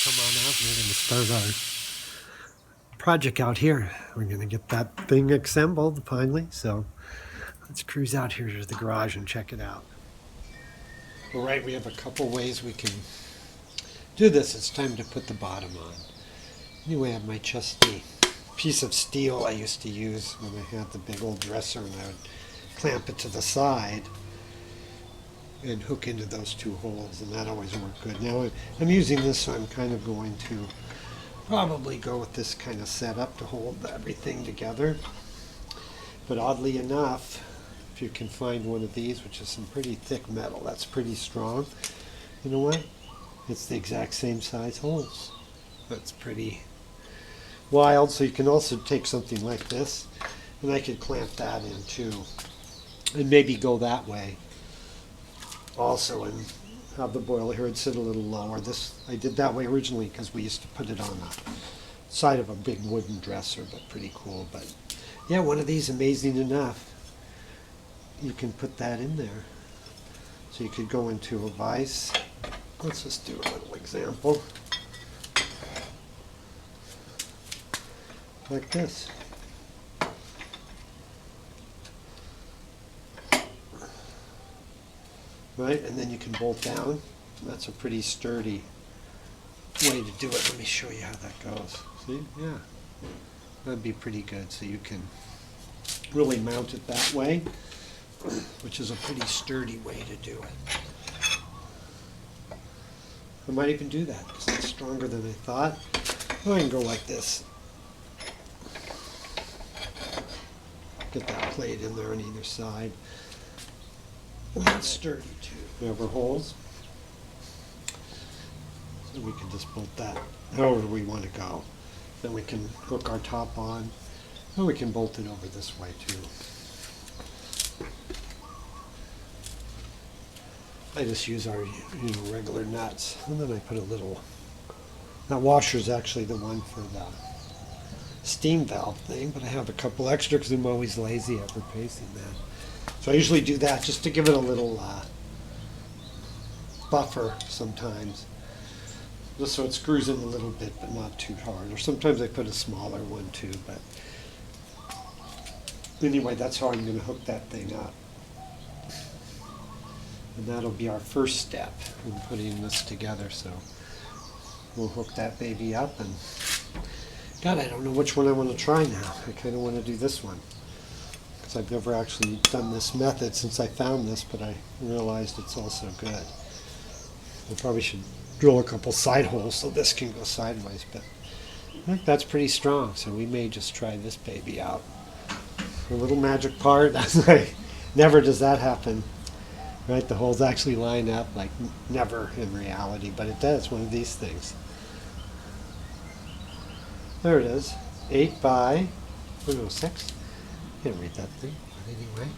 Come on out. We're going to start our project out here. We're going to get that thing assembled finally. So let's cruise out here to the garage and check it out. All right, we have a couple ways we can do this. It's time to put the bottom on. Anyway, I have my trusty piece of steel I used to use when I had the big old dresser, and I would clamp it to the side and hook into those two holes, and that always worked good. Now I'm using this, so I'm kind of going to probably go with this kind of setup to hold everything together. But oddly enough, if you can find one of these, which is some pretty thick metal, that's pretty strong, you know what? It's the exact same size holes. That's pretty wild. So you can also take something like this, and I could clamp that in too, and maybe go that way also, and have the boiler head sit a little lower. This I did that way originally because we used to put it on the side of a big wooden dresser, but pretty cool. But yeah, one of these, amazing enough, you can put that in there. So you could go into a vise. Let's just do a little example. Like this. Right, and then you can bolt down. That's a pretty sturdy way to do it. Let me show you how that goes. See? Yeah. That'd be pretty good. So you can really mount it that way, which is a pretty sturdy way to do it. I might even do that because it's stronger than I thought. Oh, I can go like this. Get that plate in there on either side. And that's sturdy too. We have our holes. So we can just bolt that however we want to go. Then we can hook our top on. And we can bolt it over this way too. I just use our regular nuts. And then I put a little, that washer is actually the one for the steam valve thing, but I have a couple extra because I'm always lazy at replacing that. So I usually do that just to give it a little buffer sometimes, just so it screws in a little bit but not too hard. Or sometimes I put a smaller one too, but anyway, that's how I'm going to hook that thing up. And that'll be our first step in putting this together. So we'll hook that baby up, and God, I don't know which one I want to try now. I kind of want to do this one, because I've never actually done this method since I found this, but I realized it's also good. I probably should drill a couple side holes so this can go sideways, but I think that's pretty strong, so we may just try this baby out. A little magic part, never does that happen, right? The holes actually line up, like never in reality, but it does, one of these things. There it is, 8 by, 6. Can't read that thing, but anyway,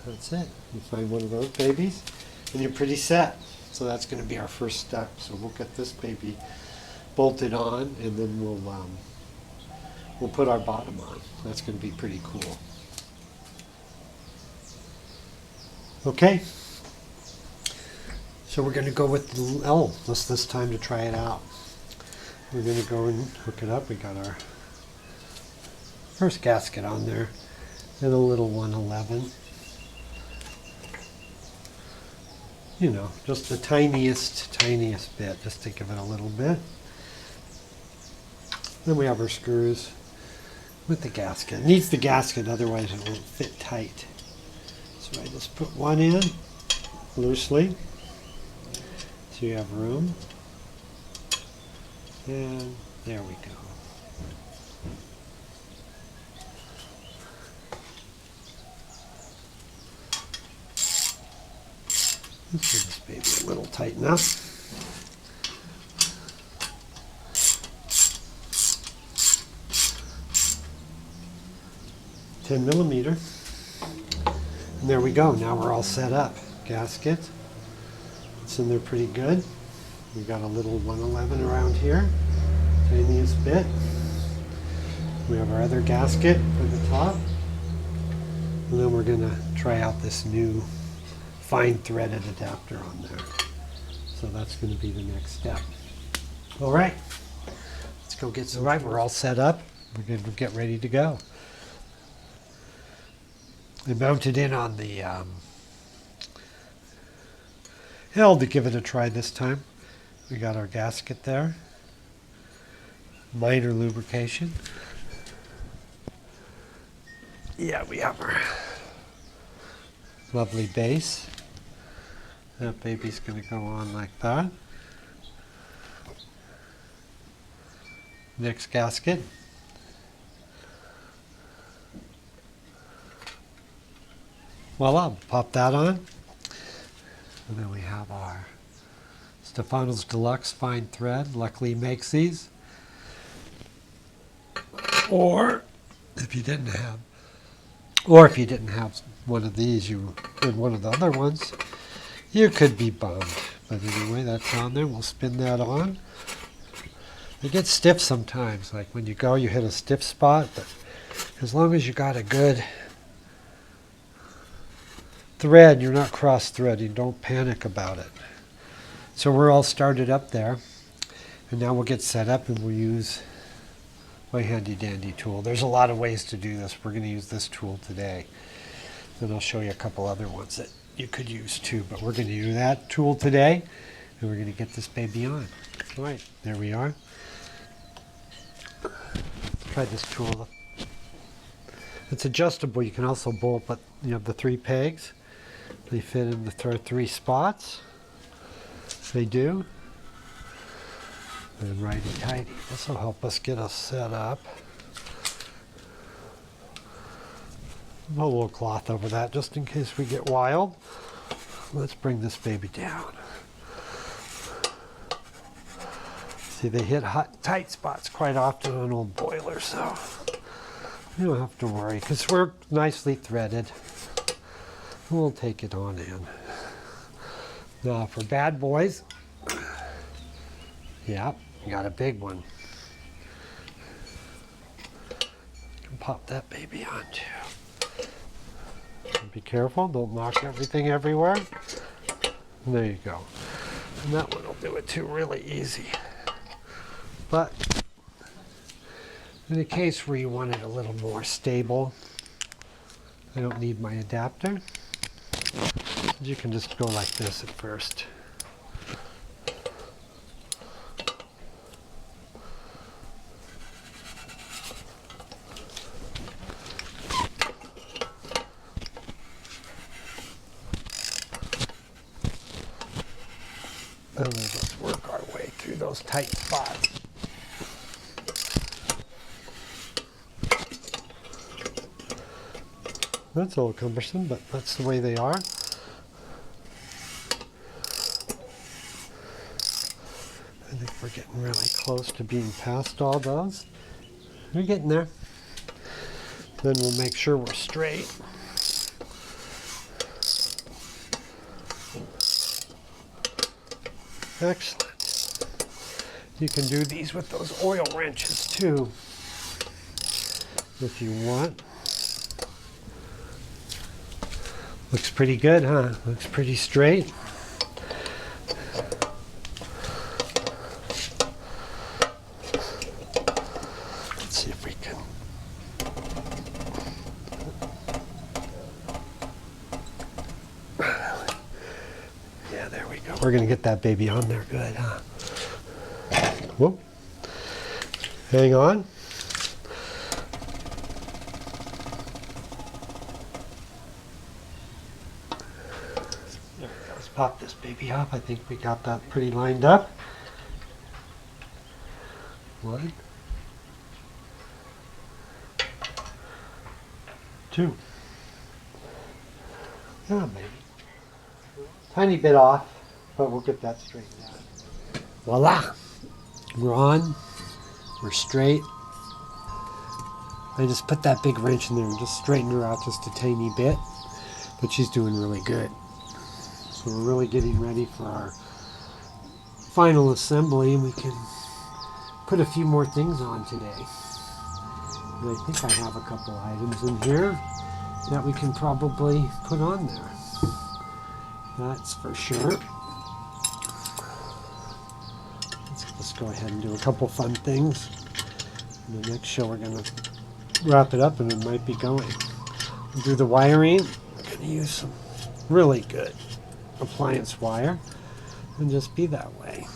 that's it. You find one of those babies, and you're pretty set. So that's going to be our first step. So we'll get this baby bolted on, and then we'll put our bottom on. That's going to be pretty cool. Okay. So we're going to go with the L this time to try it out. We're going to go and hook it up. We got our first gasket on there, and a little 111. You know, just the tiniest bit, just to give it a little bit. Then we have our screws with the gasket. It needs the gasket, otherwise it won't fit tight. So I just put one in loosely, so you have room. And there we go. Let's give this baby a little tighten up. $10mm. And there we go. Now we're all set up. Gasket. It's in there pretty good. We got a little 111 around here. Tiniest bit. We have our other gasket at the top. And then we're going to try out this new fine threaded adapter on there. So that's going to be the next step. All right, let's go get some. All right, we're all set up. We're going to get ready to go. We mounted in on the hill to give it a try this time. We got our gasket there. Minor lubrication. Yeah, we have our lovely base. That baby's going to go on like that. Next gasket. Voila, pop that on. And then we have our Stefano's Deluxe fine thread. Luckily he makes these. Or if you didn't have one of these, you and one of the other ones, you could be bummed. But anyway, that's on there. We'll spin that on. They get stiff sometimes. Like when you go, you hit a stiff spot. But as long as you got a good thread, you're not cross-threading. Don't panic about it. So we're all started up there. And now we'll get set up and we'll use my handy-dandy tool. There's a lot of ways to do this. We're going to use this tool today. Then I'll show you a couple other ones that you could use too. But we're going to use that tool today. And we're going to get this baby on. All right, there we are. Let's try this tool. It's adjustable. You can also bolt, but you have the 3 pegs. They fit in the 3 spots. They do. And righty-tighty. This will help us get us set up. Put a little cloth over that just in case we get wild. Let's bring this baby down. See, they hit tight spots quite often on old boilers, so you don't have to worry because we're nicely threaded. We'll take it on in. Now for bad boys, yeah, you got a big one. You can pop that baby on too. Be careful, don't knock everything everywhere. And there you go. And that one will do it too, really easy. But in the case where you want it a little more stable, I don't need my adapter. You can just go like this at first. And we'll just work our way through those tight spots. That's a little cumbersome, but that's the way they are. I think we're getting really close to being past all those. We're getting there. Then we'll make sure we're straight. Excellent. You can do these with those oil wrenches too, if you want. Looks pretty good, huh? Looks pretty straight. Let's see if we can. Yeah, there we go. We're going to get that baby on there good, huh? Whoop. Hang on. Let's pop this baby up. I think we got that pretty lined up. 1, 2. Yeah, maybe. Tiny bit off, but we'll get that straightened out. Voila! We're on. We're straight. I just put that big wrench in there and just straightened her out just a tiny bit. But she's doing really good. So we're really getting ready for our final assembly, and we can put a few more things on today. And I think I have a couple items in here that we can probably put on there. That's for sure. Let's just go ahead and do a couple fun things. In the next show we're going to wrap it up and it might be going. We'll do the wiring. We're going to use some really good appliance wire and just be that way.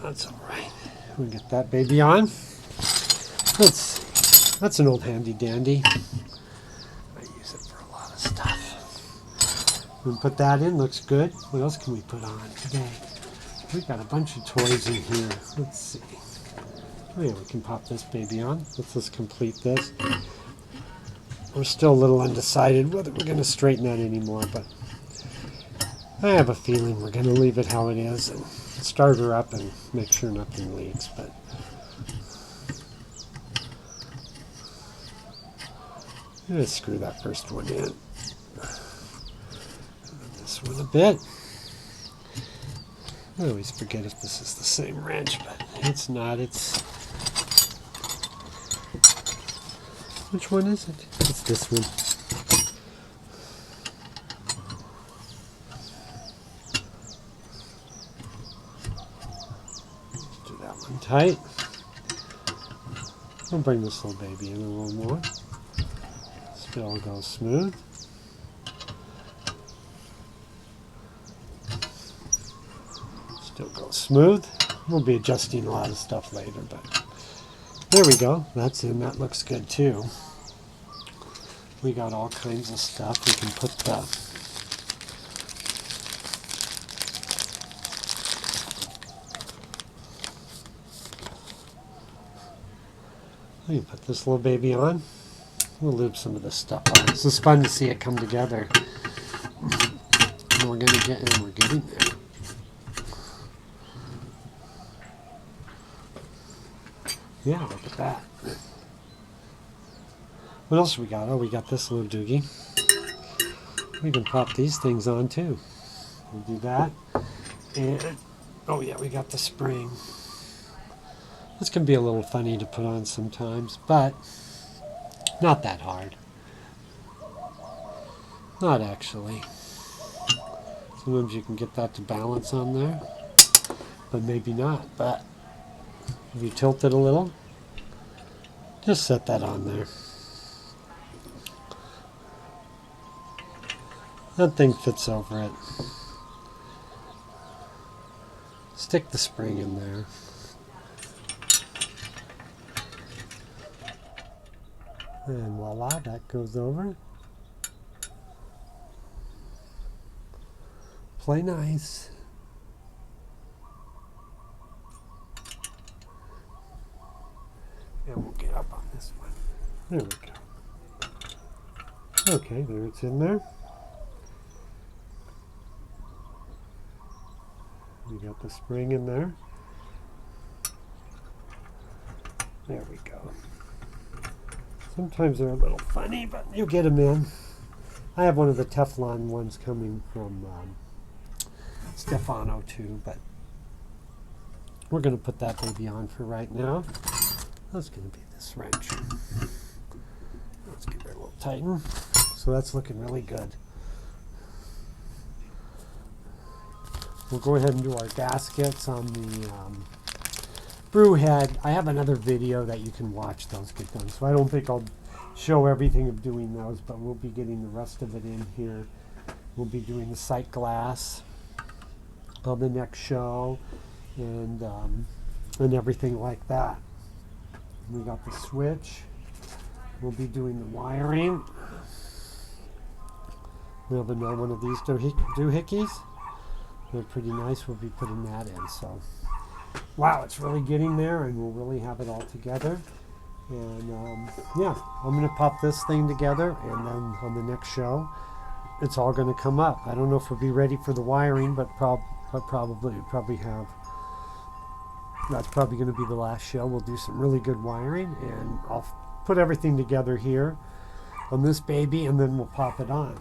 That's all right. We'll get that baby on. Let's see. That's an old handy dandy. I use it for a lot of stuff. We'll put that in. Looks good. What else can we put on today? We've got a bunch of toys in here. Let's see. Oh yeah, we can pop this baby on. Let's just complete this. We're still a little undecided whether we're going to straighten that anymore, but I have a feeling we're going to leave it how it is and start her up and make sure nothing leaks. But I'm going to screw that first one in. This one a bit. I always forget if this is the same wrench, but it's not. Which one is it? It's this one. Do that one tight. I'll bring this little baby in a little more. Still goes smooth. Still goes smooth. We'll be adjusting a lot of stuff later, but there we go. That's in. That looks good too. We got all kinds of stuff. We can put the we can put this little baby on. We'll lube some of this stuff on. It's just fun to see it come together. And we're getting there. Yeah, look at that. What else we got? Oh, we got this little doogie. We can pop these things on too. We'll do that. And, oh yeah, we got the spring. This can be a little funny to put on sometimes, but not that hard. Not actually. Sometimes you can get that to balance on there, but maybe not. But if you tilt it a little, just set that on there. That thing fits over it. Stick the spring in there. And voila, that goes over. Play nice. And we'll get up on this one. There we go. Okay, there it's in there. We got the spring in there. There we go. Sometimes they're a little funny, but you get them in. I have one of the Teflon ones coming from Stefano too, but we're going to put that baby on for right now. That's going to be this wrench. Let's give it a little tighten. So that's looking really good. We'll go ahead and do our gaskets on the brew head. I have another video that you can watch those get done, so I don't think I'll show everything of doing those, but we'll be getting the rest of it in here. We'll be doing the sight glass on the next show and everything like that. We got the switch. We'll be doing the wiring. We have another one of these doohickeys. They're pretty nice. We'll be putting that in. So, wow, it's really getting there, and we'll really have it all together. And yeah, I'm going to pop this thing together, and then on the next show, it's all going to come up. I don't know if we'll be ready for the wiring, but probably have. That's probably going to be the last show. We'll do some really good wiring, and I'll put everything together here on this baby, and then we'll pop it on.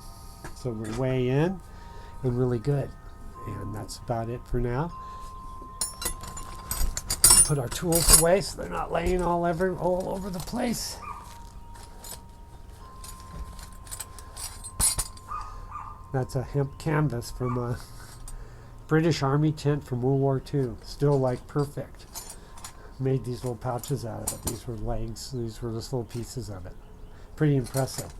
So we're way in and really good. And that's about it for now. Put our tools away so they're not laying all over the place. That's a hemp canvas from a British Army tent from World War II. Still like perfect. Made these little pouches out of it. These were legs. These were just little pieces of it. Pretty impressive.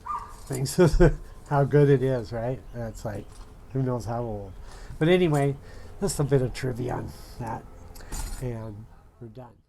Thanks to how good it is, right? It's like, who knows how old. But anyway, just a bit of trivia on that. And we're done.